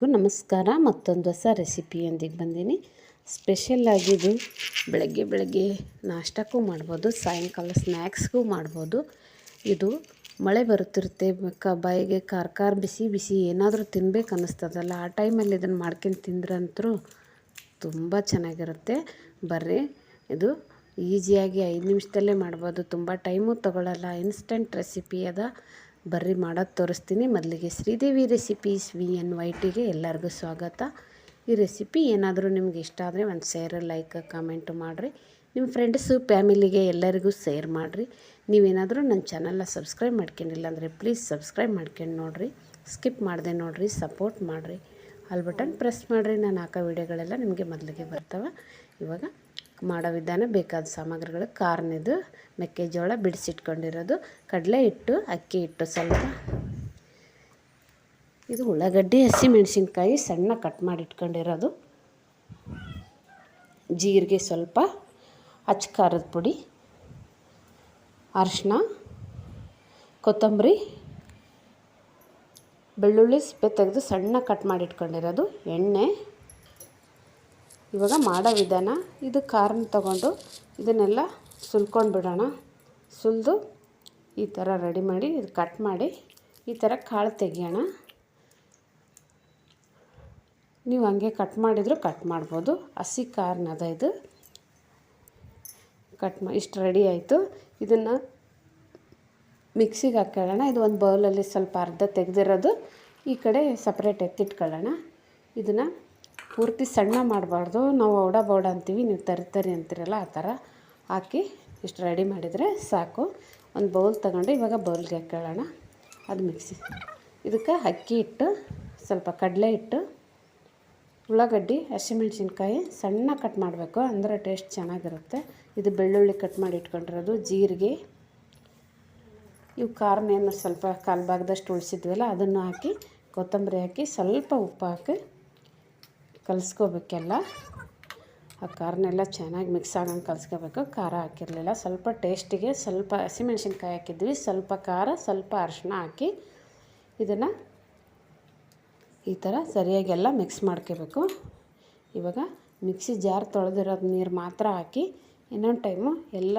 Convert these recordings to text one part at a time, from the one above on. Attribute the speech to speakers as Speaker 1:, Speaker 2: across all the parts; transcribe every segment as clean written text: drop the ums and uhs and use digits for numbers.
Speaker 1: ನಮಸ್ಕಾರ. ಮತ್ತೊಂದು ಹೊಸ ರೆಸಿಪಿಯೊಂದಿಗೆ ಬಂದೀನಿ. ಸ್ಪೆಷಲ್ ಆಗಿದ್ದು ಬೆಳಗ್ಗೆ ನಾಷ್ಟಕ್ಕೂ ಮಾಡ್ಬೋದು, ಸಾಯಂಕಾಲ ಸ್ನ್ಯಾಕ್ಸ್ಗೂ ಮಾಡ್ಬೋದು. ಇದು ಮಳೆ ಬರುತ್ತಿರುತ್ತೆ, ಬಾಯಿಗೆ ಖಾರ ಬಿಸಿ ಏನಾದರೂ ತಿನ್ಬೇಕು ಅನ್ನಿಸ್ತದಲ್ಲ, ಆ ಟೈಮಲ್ಲಿ ಇದನ್ನು ಮಾಡ್ಕೊಂಡು ತಿಂದ್ರಂತರೂ ತುಂಬ ಚೆನ್ನಾಗಿರುತ್ತೆ. ಬರ್ರಿ, ಇದು ಈಸಿಯಾಗಿ 5 ನಿಮಿಷದಲ್ಲೇ ಮಾಡ್ಬೋದು, ತುಂಬ ಟೈಮು ತೊಗೊಳ್ಳಲ್ಲ, ಇನ್ಸ್ಟೆಂಟ್ ರೆಸಿಪಿ ಅದ. ಬರ್ರಿ ಮಾಡೋದು ತೋರಿಸ್ತೀನಿ. ಮೊದಲಿಗೆ ಶ್ರೀದೇವಿ ರೆಸಿಪೀಸ್ VNYTಗೆ ಎಲ್ಲರಿಗೂ ಸ್ವಾಗತ. ಈ ರೆಸಿಪಿ ಏನಾದರೂ ನಿಮ್ಗೆ ಇಷ್ಟ ಆದರೆ ಒಂದು ಶೇರ್, ಲೈಕ್, ಕಾಮೆಂಟು ಮಾಡಿರಿ. ನಿಮ್ಮ ಫ್ರೆಂಡ್ಸು ಫ್ಯಾಮಿಲಿಗೆ ಎಲ್ಲರಿಗೂ ಶೇರ್ ಮಾಡಿರಿ. ನೀವೇನಾದರೂ ನನ್ನ ಚಾನಲ್ನ ಸಬ್ಸ್ಕ್ರೈಬ್ ಮಾಡ್ಕೊಂಡಿಲ್ಲ ಅಂದರೆ ಪ್ಲೀಸ್ ಸಬ್ಸ್ಕ್ರೈಬ್ ಮಾಡ್ಕೊಂಡು ನೋಡಿರಿ. ಸ್ಕಿಪ್ ಮಾಡದೆ ನೋಡಿರಿ, ಸಪೋರ್ಟ್ ಮಾಡಿರಿ. ಆಲ್ ಬಟನ್ ಪ್ರೆಸ್ ಮಾಡಿರಿ, ನಾನು ಹಾಕೋ ವಿಡಿಯೋಗಳೆಲ್ಲ ನಿಮಗೆ ಮೊದಲಿಗೆ ಬರ್ತವೆ. ಇವಾಗ ಮಾಡೋ ವಿಧಾನ. ಬೇಕಾದ ಸಾಮಗ್ರಿಗಳು: ಕಾರ್ನಿದು ಮೆಕ್ಕೆಜೋಳ ಬಿಡಿಸಿಟ್ಕೊಂಡಿರೋದು, ಕಡಲೆ ಹಿಟ್ಟು, ಅಕ್ಕಿ ಹಿಟ್ಟು ಸ್ವಲ್ಪ, ಇದು ಉಳ್ಳಾಗಡ್ಡಿ, ಹಸಿಮೆಣಸಿನ್ಕಾಯಿ ಸಣ್ಣ ಕಟ್ ಮಾಡಿ ಇಟ್ಕೊಂಡಿರೋದು, ಜೀರಿಗೆ ಸ್ವಲ್ಪ, ಅಚ್ಚ ಖಾರದ ಪುಡಿ, ಅರಿಶಿನ, ಕೊತ್ತಂಬರಿ, ಬೆಳ್ಳುಳ್ಳಿ ಸಿಪ್ಪೆ ತೆಗೆದು ಸಣ್ಣ ಕಟ್ ಮಾಡಿ ಇಟ್ಕೊಂಡಿರೋದು, ಎಣ್ಣೆ. ಇವಾಗ ಮಾಡೋ ವಿಧಾನ: ಇದು ಕಾರ್ನ ತಗೊಂಡು ಇದನ್ನೆಲ್ಲ ಸುಲ್ಕೊಂಡು ಬಿಡೋಣ. ಸುಲಿದು ಈ ಥರ ರೆಡಿ ಮಾಡಿ, ಇದು ಕಟ್ ಮಾಡಿ ಈ ಥರ ಕಾಳು ತೆಗಿಯೋಣ. ನೀವು ಹಾಗೆ ಕಟ್ ಮಾಡಿದರೂ ಕಟ್ ಮಾಡ್ಬೋದು. ಹಸಿ ಕಾರ್ನದ ಇದು ಇಷ್ಟು ರೆಡಿ ಆಯಿತು. ಇದನ್ನು ಮಿಕ್ಸಿಗೆ ಹಾಕ್ಕೊಳ್ಳೋಣ. ಇದು ಒಂದು ಬೌಲಲ್ಲಿ ಸ್ವಲ್ಪ ಅರ್ಧ ತೆಗೆದಿರೋದು ಈ ಕಡೆ ಸಪ್ರೇಟ್ ಎತ್ತಿಟ್ಕೊಳ್ಳೋಣ. ಇದನ್ನು ಪೂರ್ತಿ ಸಣ್ಣ ಮಾಡಬಾರ್ದು, ನಾವು ಔಡ ಅಂತೀವಿ, ನೀವು ತರಿ ಅಂತೀರಲ್ಲ, ಆ ಥರ ಹಾಕಿ ಇಷ್ಟು ರೆಡಿ ಮಾಡಿದರೆ ಸಾಕು. ಒಂದು ಬೌಲ್ ತಗೊಂಡು ಇವಾಗ ಬೌಲ್ಗೆ ಹಾಕ್ಕೊಳ್ಳೋಣ. ಅದು ಮಿಕ್ಸಿ. ಇದಕ್ಕೆ ಅಕ್ಕಿ ಹಿಟ್ಟು, ಸ್ವಲ್ಪ ಕಡಲೆ ಹಿಟ್ಟು, ಉಳ್ಳಾಗಡ್ಡಿ, ಹಸಿಮೆಣಸಿನ್ಕಾಯಿ ಸಣ್ಣ ಕಟ್ ಮಾಡಬೇಕು, ಅಂದರೆ ಟೇಸ್ಟ್ ಚೆನ್ನಾಗಿರುತ್ತೆ. ಇದು ಬೆಳ್ಳುಳ್ಳಿ ಕಟ್ ಮಾಡಿ ಇಟ್ಕೊಂಡಿರೋದು, ಜೀರಿಗೆ, ಇವು ಖಾರನೇನು ಸ್ವಲ್ಪ ಕಾಲು ಭಾಗದಷ್ಟು ಉಳಿಸಿದ್ವಲ್ಲ ಅದನ್ನು ಹಾಕಿ, ಕೊತ್ತಂಬರಿ ಹಾಕಿ, ಸ್ವಲ್ಪ ಉಪ್ಪು ಹಾಕಿ ಕಲಿಸ್ಕೋಬೇಕೆಲ್ಲ. ಆ ಖಾರನೆಲ್ಲ ಚೆನ್ನಾಗಿ ಮಿಕ್ಸ್ ಆಗಂಗೆ ಕಲಿಸ್ಕೋಬೇಕು. ಖಾರ ಹಾಕಿರಲಿಲ್ಲ, ಸ್ವಲ್ಪ ಟೇಸ್ಟಿಗೆ ಸ್ವಲ್ಪ ಹಸಿಮೆಣ್ಸಿನ್ಕಾಯಿ ಹಾಕಿದ್ವಿ, ಸ್ವಲ್ಪ ಖಾರ, ಸ್ವಲ್ಪ ಅರಿಶಿನ ಹಾಕಿ ಇದನ್ನು ಈ ಥರ ಸರಿಯಾಗೆಲ್ಲ ಮಿಕ್ಸ್ ಮಾಡ್ಕೋಬೇಕು. ಇವಾಗ ಮಿಕ್ಸಿ ಜಾರ್ ತೊಳೆದಿರೋದು ನೀರು ಮಾತ್ರ ಹಾಕಿ ಇನ್ನೊಂದು ಟೈಮು ಎಲ್ಲ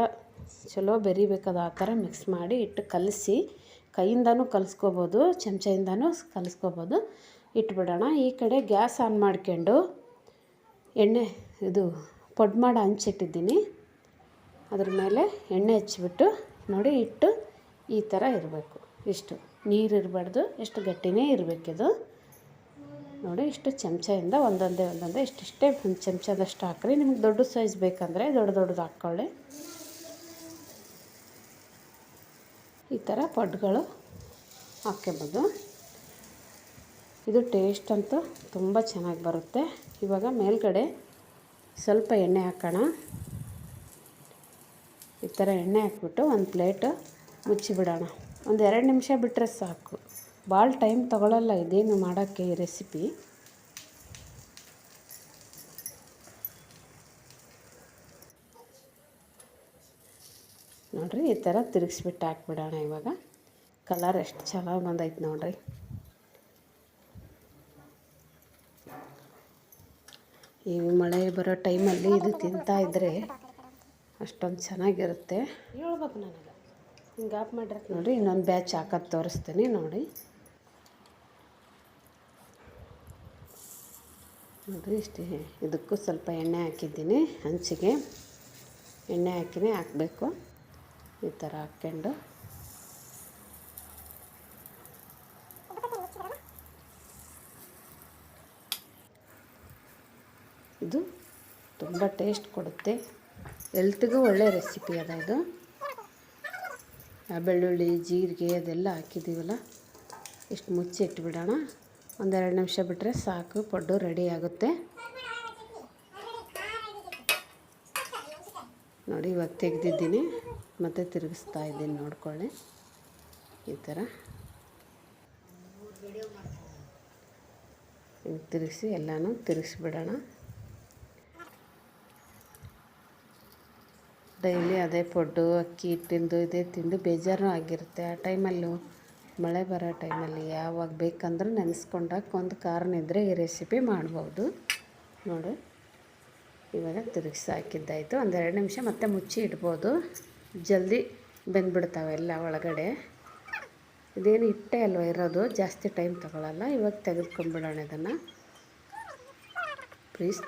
Speaker 1: ಚಲೋ ಬೆರಿಬೇಕದು, ಆ ಥರ ಮಿಕ್ಸ್ ಮಾಡಿ ಇಟ್ಟು ಕಲಸಿ, ಕೈಯಿಂದನೂ ಕಲಿಸ್ಕೋಬೋದು, ಚಮಚೆಯಿಂದನೂ ಕಲಿಸ್ಕೋಬೋದು. ಇಟ್ಬಿಡೋಣ. ಈ ಕಡೆ ಗ್ಯಾಸ್ ಆನ್ ಮಾಡ್ಕೊಂಡು ಎಣ್ಣೆ ಇದು ಪೊಡ್ ಮಾಡಿ ಹಂಚಿಟ್ಟಿದ್ದೀನಿ, ಅದ್ರ ಮೇಲೆ ಎಣ್ಣೆ ಹಚ್ಚಿಬಿಟ್ಟು ನೋಡಿ, ಹಿಟ್ಟು ಈ ಥರ ಇರಬೇಕು. ಇಷ್ಟು ನೀರು ಇರಬಾರ್ದು, ಎಷ್ಟು ಗಟ್ಟಿನೇ ಇರಬೇಕಿದು ನೋಡಿ. ಇಷ್ಟು ಚಮಚದಿಂದ ಒಂದೊಂದೇ ಇಷ್ಟಿಷ್ಟೇ ಒಂದು ಚಮಚದಷ್ಟು ಹಾಕ್ರಿ. ನಿಮ್ಗೆ ದೊಡ್ಡ ಸೈಜ್ ಬೇಕಂದರೆ ದೊಡ್ಡದು ಹಾಕ್ಕೊಳ್ಳಿ. ಈ ಥರ ಪೊಡ್ಗಳು ಹಾಕ್ಕೋಬೋದು. ಇದು ಟೇಸ್ಟ್ ಅಂತೂ ತುಂಬ ಚೆನ್ನಾಗಿ ಬರುತ್ತೆ. ಇವಾಗ ಮೇಲ್ಗಡೆ ಸ್ವಲ್ಪ ಎಣ್ಣೆ ಹಾಕೋಣ. ಈ ಥರ ಎಣ್ಣೆ ಹಾಕ್ಬಿಟ್ಟು ಒಂದು ಪ್ಲೇಟ್ ಮುಚ್ಚಿಬಿಡೋಣ. ಒಂದು 2 ನಿಮಿಷ ಬಿಟ್ಟರೆ ಸಾಕು, ಭಾಳ ಟೈಮ್ ತೊಗೊಳ್ಳಲ್ಲ ಇದೇನು ಮಾಡೋಕ್ಕೆ ಈ ರೆಸಿಪಿ. ನೋಡಿರಿ, ಈ ಥರ ತಿರುಗಿಸ್ಬಿಟ್ಟು ಹಾಕ್ಬಿಡೋಣ. ಇವಾಗ ಕಲರ್ ಎಷ್ಟು ಚೆನ್ನಾಗಿ ಬಂದೈತೆ ನೋಡಿರಿ. ಈ ಮಳೆ ಬರೋ ಟೈಮಲ್ಲಿ ಇದು ತಿಂತಾಯಿದ್ರೆ ಅಷ್ಟೊಂದು ಚೆನ್ನಾಗಿರುತ್ತೆ. ಹೇಳ್ಬೇಕು ನನಗೆ ಹಿಂಗೆ ಆಫ್ ಮಾಡಿರತ್ತೆ ನೋಡಿರಿ. ಇನ್ನೊಂದು ಬ್ಯಾಚ್ ಹಾಕೋದು ತೋರಿಸ್ತೀನಿ ನೋಡಿ. ನೋಡಿರಿ, ಇಷ್ಟೇ. ಇದಕ್ಕೂ ಸ್ವಲ್ಪ ಎಣ್ಣೆ ಹಾಕಿದ್ದೀನಿ, ಹಂಚಿಗೆ ಎಣ್ಣೆ ಹಾಕಿನೇ ಹಾಕಬೇಕು. ಈ ಥರ ಹಾಕ್ಕೊಂಡು ಇದು ತುಂಬ ಟೇಸ್ಟ್ ಕೊಡುತ್ತೆ, ಹೆಲ್ತ್ಗೂ ಒಳ್ಳೆ ರೆಸಿಪಿ ಅದ ಇದು. ಬೆಳ್ಳುಳ್ಳಿ, ಜೀರಿಗೆ ಅದೆಲ್ಲ ಹಾಕಿದ್ದೀವಲ್ಲ, ಇಷ್ಟು ಮುಚ್ಚಿ ಇಟ್ಬಿಡೋಣ. 1-2 ನಿಮಿಷ ಬಿಟ್ಟರೆ ಸಾಕು, ಪಡ್ಡು ರೆಡಿ ಆಗುತ್ತೆ ನೋಡಿ. ಇವಾಗ ತೆಗೆದಿದ್ದೀನಿ, ಮತ್ತು ತಿರುಗಿಸ್ತಾ ಇದ್ದೀನಿ, ನೋಡ್ಕೊಳ್ಳಿ. ಈ ಥರ ತಿರುಗಿಸಿ ಎಲ್ಲನೂ ತಿರುಗಿಸ್ಬಿಡೋಣ. ಡೈಲಿ ಅದೇ ಪಡ್ಡು, ಅಕ್ಕಿ ಹಿಟ್ಟಿಂದು ಇದೇ ತಿಂದು ಬೇಜಾರು ಆಗಿರುತ್ತೆ. ಆ ಟೈಮಲ್ಲೂ ಮಳೆ ಬರೋ ಟೈಮಲ್ಲಿ ಯಾವಾಗ ಬೇಕಂದ್ರೆ ನೆನೆಸ್ಕೊಂಡಾಗ ಒಂದು ಕಾರಣ ಇದ್ದರೆ ಈ ರೆಸಿಪಿ ಮಾಡ್ಬೋದು. ನೋಡಿ ಇವಾಗ ತಿರುಗಿಸಿ ಹಾಕಿದ್ದಾಯಿತು. ಒಂದು 2 ನಿಮಿಷ ಮತ್ತೆ ಮುಚ್ಚಿ ಇಡ್ಬೋದು, ಜಲ್ದಿ ಬೆಂದ್ಬಿಡ್ತಾವೆ ಎಲ್ಲ ಒಳಗಡೆ. ಇದೇನು ಹಿಟ್ಟೆ ಅಲ್ವ ಇರೋದು, ಜಾಸ್ತಿ ಟೈಮ್ ತೊಗೊಳ್ಳಲ್ಲ. ಇವಾಗ ತೆಗೆದುಕೊಂಡ್ಬಿಡೋಣ ಇದನ್ನು. ಪ್ಲೀಸ್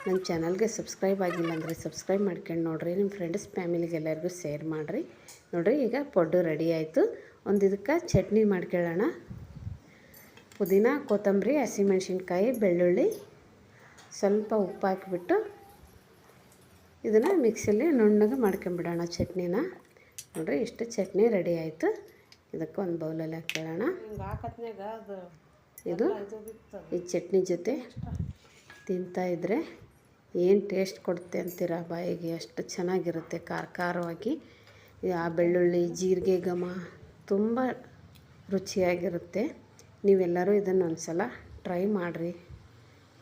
Speaker 1: ನನ್ನ ಚಾನಲ್ಗೆ ಸಬ್ಸ್ಕ್ರೈಬ್ ಆಗಿಲ್ಲ ಅಂದರೆ ಸಬ್ಸ್ಕ್ರೈಬ್ ಮಾಡ್ಕೊಂಡು ನೋಡಿರಿ, ನಿಮ್ಮ ಫ್ರೆಂಡ್ಸ್ ಫ್ಯಾಮಿಲಿಗೆ ಎಲ್ಲರಿಗೂ ಶೇರ್ ಮಾಡಿರಿ. ನೋಡಿರಿ ಈಗ ಪೊಡ್ಡು ರೆಡಿ ಆಯಿತು. ಒಂದು ಇದಕ್ಕೆ ಚಟ್ನಿ ಮಾಡ್ಕೊಳ್ಳೋಣ. ಪುದೀನ, ಕೊತ್ತಂಬರಿ, ಹಸಿಮೆಣ್ಸಿನ್ಕಾಯಿ, ಬೆಳ್ಳುಳ್ಳಿ, ಸ್ವಲ್ಪ ಉಪ್ಪು ಹಾಕಿಬಿಟ್ಟು ಇದನ್ನು ಮಿಕ್ಸಿಲಿ ನುಣ್ಣಗೆ ಮಾಡ್ಕೊಂಬಿಡೋಣ ಚಟ್ನಿನ. ನೋಡಿರಿ ಇಷ್ಟು ಚಟ್ನಿ ರೆಡಿ ಆಯಿತು. ಇದಕ್ಕೆ ಒಂದು ಬೌಲಲ್ಲಿ ಹಾಕ್ಕೊಳ್ಳೋಣ. ಇದು ಈ ಚಟ್ನಿ ಜೊತೆ ತಿಂತಾಯಿದ್ರೆ ಏನು ಟೇಸ್ಟ್ ಕೊಡುತ್ತೆ ಅಂತೀರ ಬಾಯಿಗೆ, ಅಷ್ಟು ಚೆನ್ನಾಗಿರುತ್ತೆ. ಖಾರ ಖಾರವಾಗಿ ಆ ಬೆಳ್ಳುಳ್ಳಿ ಜೀರಿಗೆ ಘಮ ತುಂಬ ರುಚಿಯಾಗಿರುತ್ತೆ. ನೀವೆಲ್ಲರೂ ಇದನ್ನು ಒಂದು ಸಲ ಟ್ರೈ ಮಾಡಿರಿ,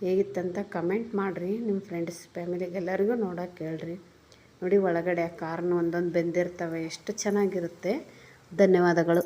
Speaker 1: ಹೇಗಿತ್ತಂತ ಕಮೆಂಟ್ ಮಾಡಿರಿ. ನಿಮ್ಮ ಫ್ರೆಂಡ್ಸ್ ಫ್ಯಾಮಿಲಿಗೆ ಎಲ್ಲರಿಗೂ ನೋಡೋಕೆ ಹೇಳ್ರಿ. ನೋಡಿ ಒಳಗಡೆ ಆ ಖಾರನ ಒಂದೊಂದು ಬೆಂದಿರ್ತವೆ, ಎಷ್ಟು ಚೆನ್ನಾಗಿರುತ್ತೆ. ಧನ್ಯವಾದಗಳು.